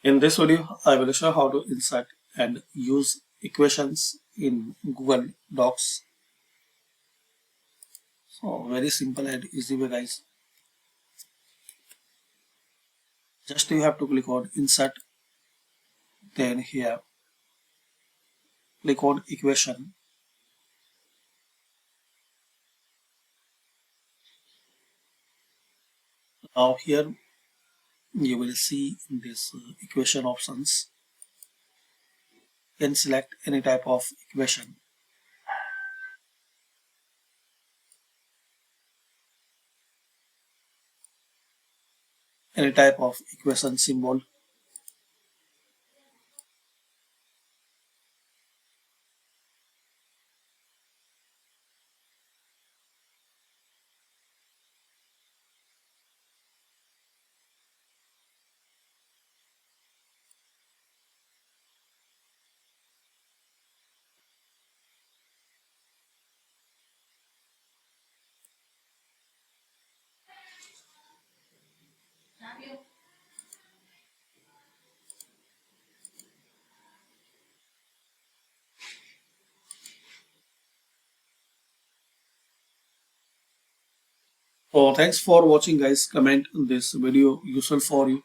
In this video, I will show how to insert and use equations in Google Docs. So very simple and easy way, guys. Just you have to click on insert, then here click on equation. Now here you will see in this equation options. You can select any type of equation. Any type of equation symbol. So thanks for watching, guys. Comment this video useful for you.